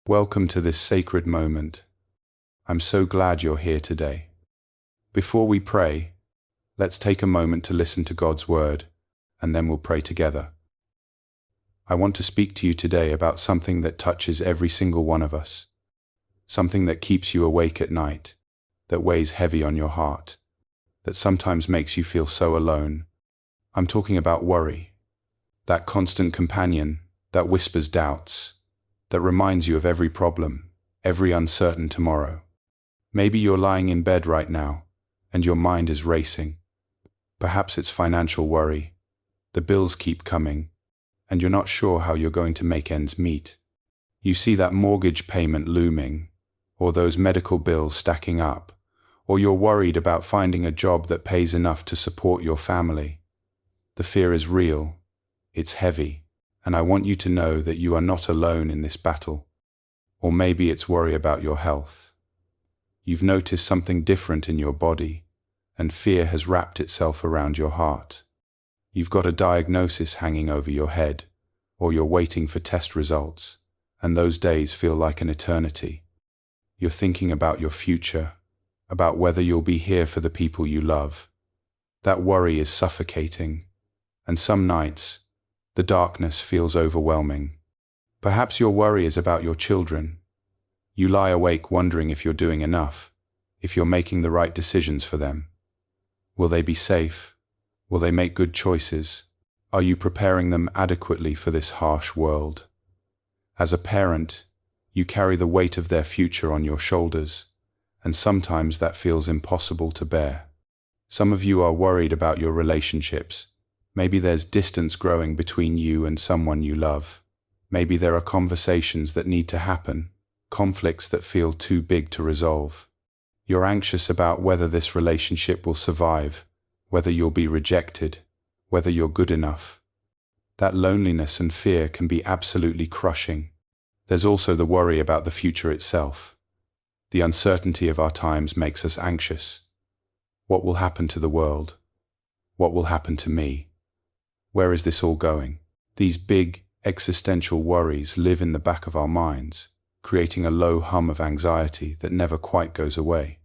Welcome to this sacred moment. I'm so glad you're here today. Before we pray, let's take a moment to listen to God's word, and then we'll pray together. I want to speak to you today about something that touches every single one of us, something that keeps you awake at night, that weighs heavy on your heart, that sometimes makes you feel so alone. I'm talking about worry, that constant companion that whispers doubts, that reminds you of every problem, every uncertain tomorrow. Maybe you're lying in bed right now, and your mind is racing. Perhaps it's financial worry. The bills keep coming, and you're not sure how you're going to make ends meet. You see that mortgage payment looming, or those medical bills stacking up, or you're worried about finding a job that pays enough to support your family. The fear is real, it's heavy, and I want you to know that you are not alone in this battle. Or maybe it's worry about your health. You've noticed something different in your body, and fear has wrapped itself around your heart. You've got a diagnosis hanging over your head, or you're waiting for test results, and those days feel like an eternity. You're thinking about your future, about whether you'll be here for the people you love. That worry is suffocating, and some nights, the darkness feels overwhelming. Perhaps your worry is about your children. You lie awake wondering if you're doing enough, if you're making the right decisions for them. Will they be safe? Will they make good choices? Are you preparing them adequately for this harsh world? As a parent, you carry the weight of their future on your shoulders, and sometimes that feels impossible to bear. Some of you are worried about your relationships. Maybe there's distance growing between you and someone you love. Maybe there are conversations that need to happen, conflicts that feel too big to resolve. You're anxious about whether this relationship will survive, whether you'll be rejected, whether you're good enough. That loneliness and fear can be absolutely crushing. There's also the worry about the future itself. The uncertainty of our times makes us anxious. What will happen to the world? What will happen to me? Where is this all going? These big, existential worries live in the back of our minds, creating a low hum of anxiety that never quite goes away.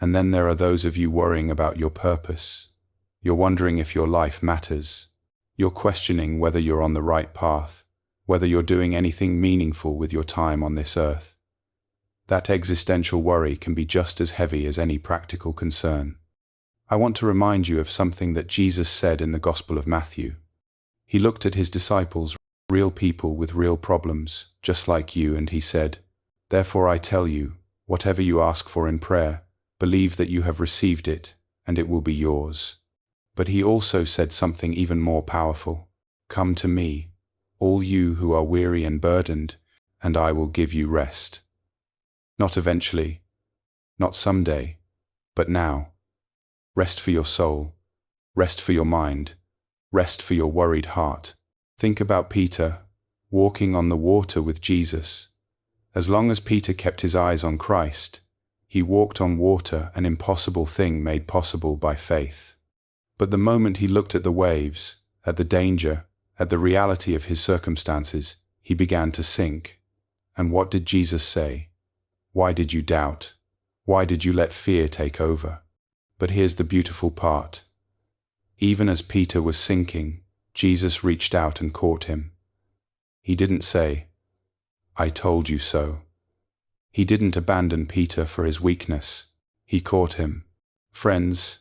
And then there are those of you worrying about your purpose. You're wondering if your life matters. You're questioning whether you're on the right path, whether you're doing anything meaningful with your time on this earth. That existential worry can be just as heavy as any practical concern. I want to remind you of something that Jesus said in the Gospel of Matthew. He looked at his disciples, real people with real problems, just like you, and he said, "Therefore I tell you, whatever you ask for in prayer, believe that you have received it, and it will be yours." But he also said something even more powerful. "Come to me, all you who are weary and burdened, and I will give you rest." Not eventually, not someday, but now. Rest for your soul, rest for your mind, rest for your worried heart. Think about Peter, walking on the water with Jesus. As long as Peter kept his eyes on Christ, he walked on water, an impossible thing made possible by faith. But the moment he looked at the waves, at the danger, at the reality of his circumstances, he began to sink. And what did Jesus say? "Why did you doubt? Why did you let fear take over?" But here's the beautiful part. Even as Peter was sinking, Jesus reached out and caught him. He didn't say, "I told you so." He didn't abandon Peter for his weakness. He caught him. Friends,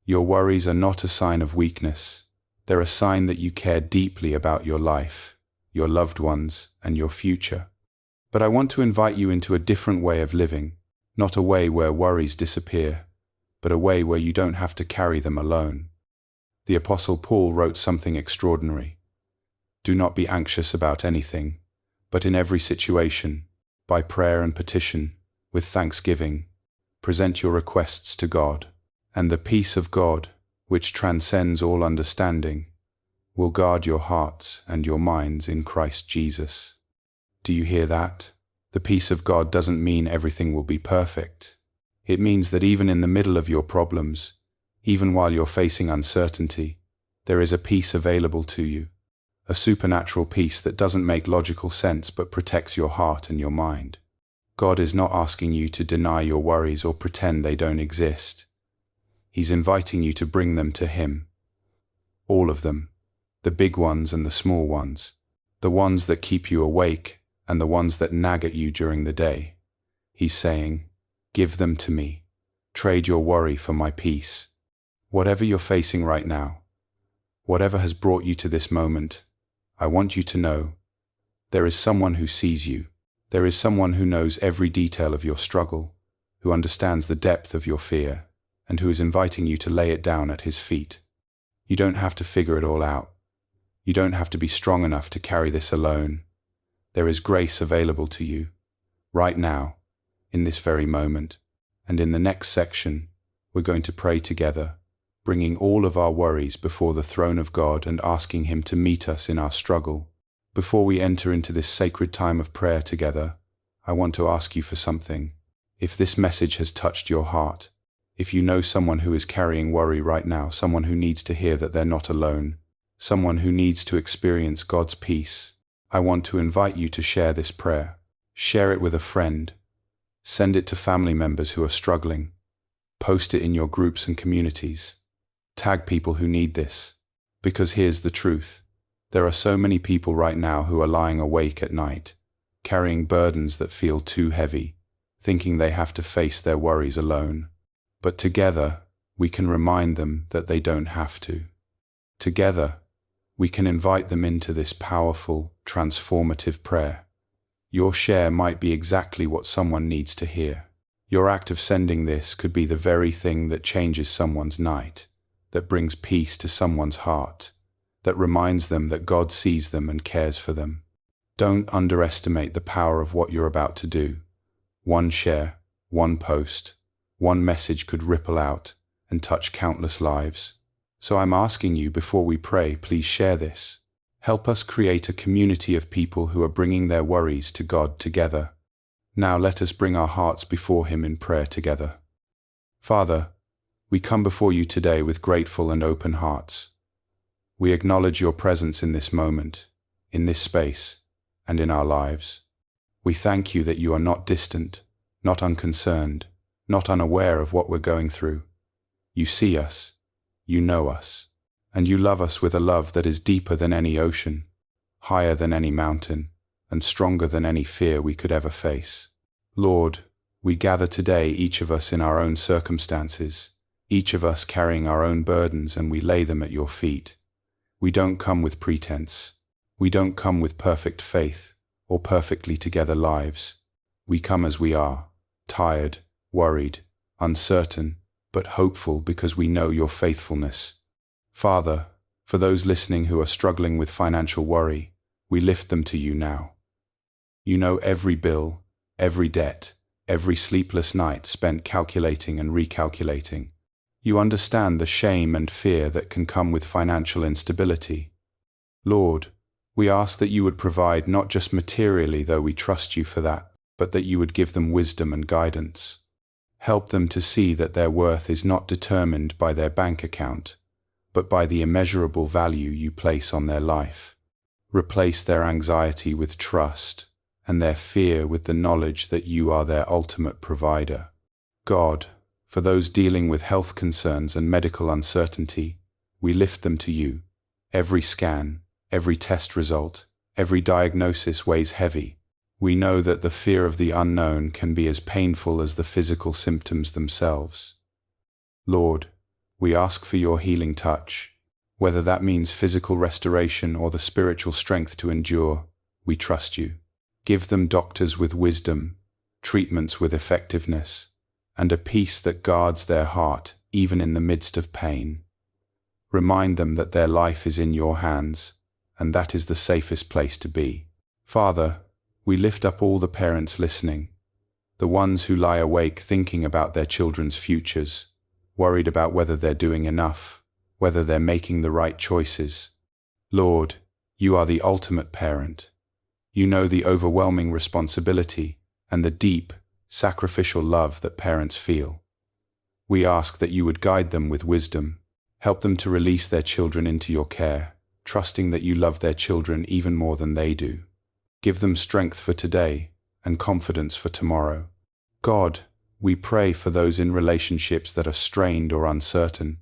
your worries are not a sign of weakness. They're a sign that you care deeply about your life, your loved ones, and your future. But I want to invite you into a different way of living, not a way where worries disappear, but a way where you don't have to carry them alone. The Apostle Paul wrote something extraordinary. "Do not be anxious about anything, but in every situation, by prayer and petition, with thanksgiving, present your requests to God, and the peace of God, which transcends all understanding, will guard your hearts and your minds in Christ Jesus." Do you hear that? The peace of God doesn't mean everything will be perfect. It means that even in the middle of your problems, even while you're facing uncertainty, there is a peace available to you, a supernatural peace that doesn't make logical sense but protects your heart and your mind. God is not asking you to deny your worries or pretend they don't exist. He's inviting you to bring them to Him. All of them, the big ones and the small ones, the ones that keep you awake and the ones that nag at you during the day. He's saying, give them to me. Trade your worry for my peace. Whatever you're facing right now, whatever has brought you to this moment, I want you to know there is someone who sees you. There is someone who knows every detail of your struggle, who understands the depth of your fear, and who is inviting you to lay it down at His feet. You don't have to figure it all out. You don't have to be strong enough to carry this alone. There is grace available to you, right now, in this very moment. And in the next section, we're going to pray together, bringing all of our worries before the throne of God and asking Him to meet us in our struggle. Before we enter into this sacred time of prayer together, I want to ask you for something. If this message has touched your heart, if you know someone who is carrying worry right now, someone who needs to hear that they're not alone, someone who needs to experience God's peace, I want to invite you to share this prayer. Share it with a friend. Send it to family members who are struggling. Post it in your groups and communities. Tag people who need this. Because here's the truth. There are so many people right now who are lying awake at night, carrying burdens that feel too heavy, thinking they have to face their worries alone. But together, we can remind them that they don't have to. Together, we can invite them into this powerful, transformative prayer. Your share might be exactly what someone needs to hear. Your act of sending this could be the very thing that changes someone's night, that brings peace to someone's heart, that reminds them that God sees them and cares for them. Don't underestimate the power of what you're about to do. One share, one post, one message could ripple out and touch countless lives. So I'm asking you, before we pray, please share this. Help us create a community of people who are bringing their worries to God together. Now let us bring our hearts before Him in prayer together. Father, we come before you today with grateful and open hearts. We acknowledge your presence in this moment, in this space, and in our lives. We thank you that you are not distant, not unconcerned, not unaware of what we're going through. You see us, you know us, and you love us with a love that is deeper than any ocean, higher than any mountain, and stronger than any fear we could ever face. Lord, we gather today, each of us in our own circumstances, each of us carrying our own burdens, and we lay them at your feet. We don't come with pretense. We don't come with perfect faith or perfectly together lives. We come as we are, tired, worried, uncertain, but hopeful because we know your faithfulness. Father, for those listening who are struggling with financial worry, we lift them to you now. You know every bill, every debt, every sleepless night spent calculating and recalculating. You understand the shame and fear that can come with financial instability. Lord, we ask that you would provide not just materially, though we trust you for that, but that you would give them wisdom and guidance. Help them to see that their worth is not determined by their bank account, but by the immeasurable value you place on their life. Replace their anxiety with trust, and their fear with the knowledge that you are their ultimate provider. God, for those dealing with health concerns and medical uncertainty, we lift them to you. Every scan, every test result, every diagnosis weighs heavy. We know that the fear of the unknown can be as painful as the physical symptoms themselves. Lord, we ask for your healing touch. Whether that means physical restoration or the spiritual strength to endure, we trust you. Give them doctors with wisdom, treatments with effectiveness, and a peace that guards their heart even in the midst of pain. Remind them that their life is in your hands, and that is the safest place to be. Father, we lift up all the parents listening, the ones who lie awake thinking about their children's futures, worried about whether they're doing enough, whether they're making the right choices. Lord, you are the ultimate parent. You know the overwhelming responsibility and the deep, sacrificial love that parents feel. We ask that you would guide them with wisdom, help them to release their children into your care, trusting that you love their children even more than they do. Give them strength for today and confidence for tomorrow. God, we pray for those in relationships that are strained or uncertain,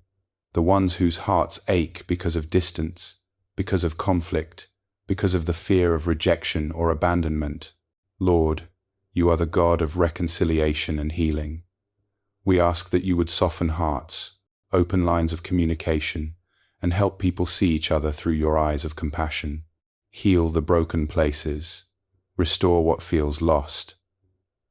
the ones whose hearts ache because of distance, because of conflict, because of the fear of rejection or abandonment. Lord, you are the God of reconciliation and healing. We ask that you would soften hearts, open lines of communication, and help people see each other through your eyes of compassion. Heal the broken places, restore what feels lost.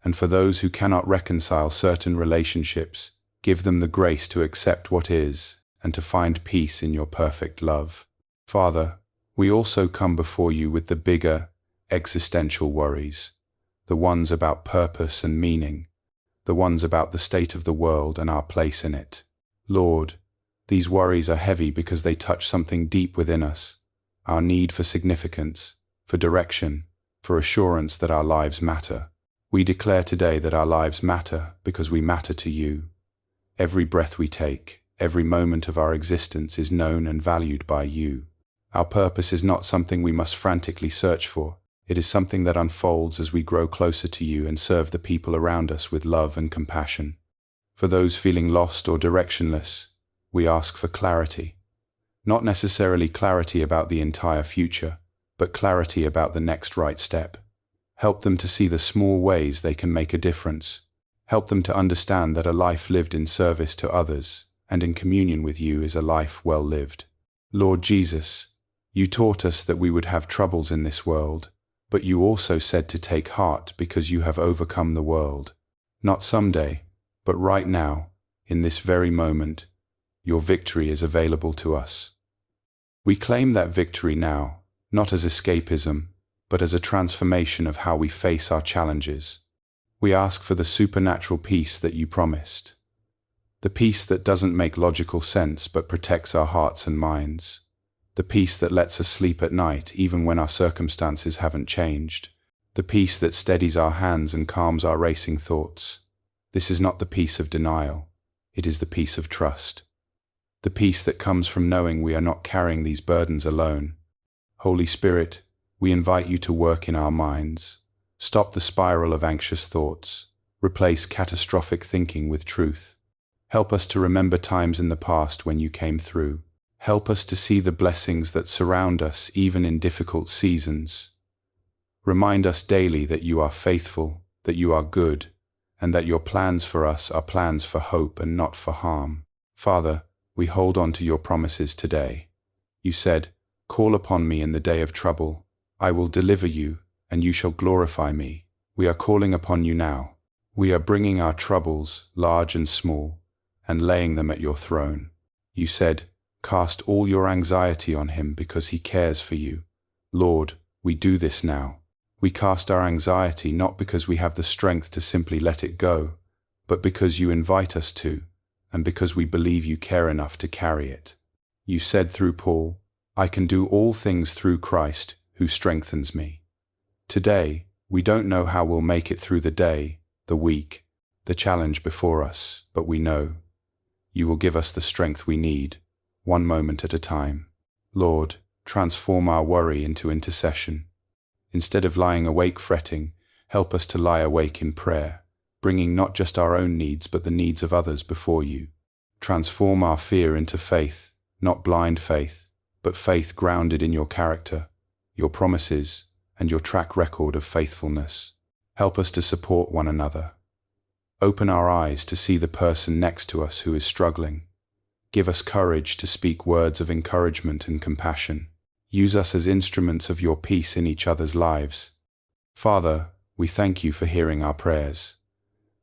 And for those who cannot reconcile certain relationships, give them the grace to accept what is and to find peace in your perfect love. Father, we also come before you with the bigger, existential worries, the ones about purpose and meaning, the ones about the state of the world and our place in it. Lord, these worries are heavy because they touch something deep within us, our need for significance, for direction, for assurance that our lives matter. We declare today that our lives matter because we matter to you. Every breath we take, every moment of our existence is known and valued by you. Our purpose is not something we must frantically search for. It is something that unfolds as we grow closer to you and serve the people around us with love and compassion. For those feeling lost or directionless, we ask for clarity. Not necessarily clarity about the entire future, but clarity about the next right step. Help them to see the small ways they can make a difference. Help them to understand that a life lived in service to others and in communion with you is a life well lived. Lord Jesus, you taught us that we would have troubles in this world, but you also said to take heart because you have overcome the world. Not someday, but right now, in this very moment, your victory is available to us. We claim that victory now, not as escapism, but as a transformation of how we face our challenges. We ask for the supernatural peace that you promised. The peace that doesn't make logical sense but protects our hearts and minds. The peace that lets us sleep at night even when our circumstances haven't changed. The peace that steadies our hands and calms our racing thoughts. This is not the peace of denial. It is the peace of trust. The peace that comes from knowing we are not carrying these burdens alone. Holy Spirit, we invite you to work in our minds. Stop the spiral of anxious thoughts. Replace catastrophic thinking with truth. Help us to remember times in the past when you came through. Help us to see the blessings that surround us even in difficult seasons. Remind us daily that you are faithful, that you are good, and that your plans for us are plans for hope and not for harm. Father, we hold on to your promises today. You said, "Call upon me in the day of trouble. I will deliver you, and you shall glorify me." We are calling upon you now. We are bringing our troubles, large and small, and laying them at your throne. You said, "Cast all your anxiety on him because he cares for you." Lord, we do this now. We cast our anxiety not because we have the strength to simply let it go, but because you invite us to, and because we believe you care enough to carry it. You said through Paul, "I can do all things through Christ who strengthens me." Today, we don't know how we'll make it through the day, the week, the challenge before us, but we know you will give us the strength we need, one moment at a time. Lord, transform our worry into intercession. Instead of lying awake fretting, help us to lie awake in prayer, bringing not just our own needs but the needs of others before you. Transform our fear into faith, not blind faith, but faith grounded in your character, your promises, and your track record of faithfulness. Help us to support one another. Open our eyes to see the person next to us who is struggling. Give us courage to speak words of encouragement and compassion. Use us as instruments of your peace in each other's lives. Father, we thank you for hearing our prayers.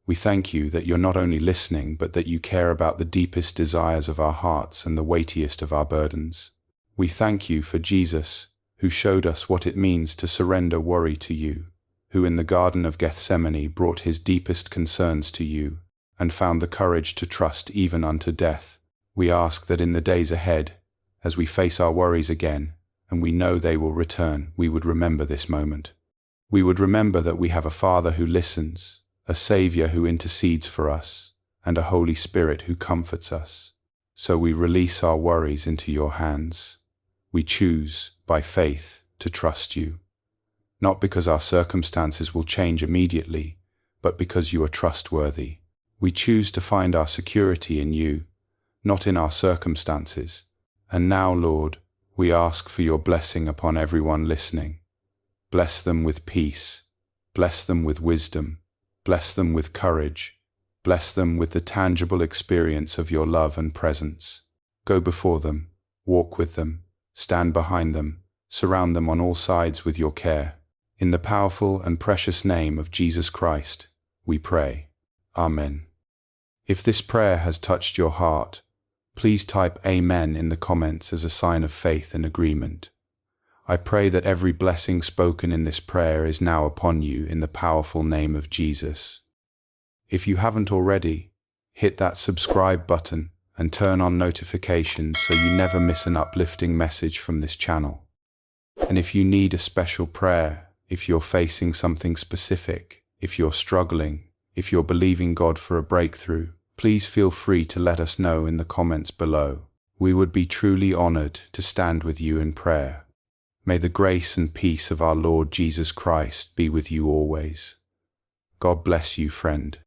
We thank you that you're not only listening, but that you care about the deepest desires of our hearts and the weightiest of our burdens. We thank you for Jesus, who showed us what it means to surrender worry to you, who in the Garden of Gethsemane brought his deepest concerns to you, and found the courage to trust even unto death. We ask that in the days ahead, as we face our worries again, and we know they will return, we would remember this moment. We would remember that we have a Father who listens, a Savior who intercedes for us, and a Holy Spirit who comforts us. So we release our worries into your hands. We choose, by faith, to trust you. Not because our circumstances will change immediately, but because you are trustworthy. We choose to find our security in you, not in our circumstances. And now, Lord, we ask for your blessing upon everyone listening. Bless them with peace. Bless them with wisdom. Bless them with courage. Bless them with the tangible experience of your love and presence. Go before them, walk with them, stand behind them, surround them on all sides with your care. In the powerful and precious name of Jesus Christ, we pray. Amen. If this prayer has touched your heart, please type Amen in the comments as a sign of faith and agreement. I pray that every blessing spoken in this prayer is now upon you in the powerful name of Jesus. If you haven't already, hit that subscribe button and turn on notifications so you never miss an uplifting message from this channel. And if you need a special prayer, if you're facing something specific, if you're struggling, if you're believing God for a breakthrough, please feel free to let us know in the comments below. We would be truly honored to stand with you in prayer. May the grace and peace of our Lord Jesus Christ be with you always. God bless you, friend.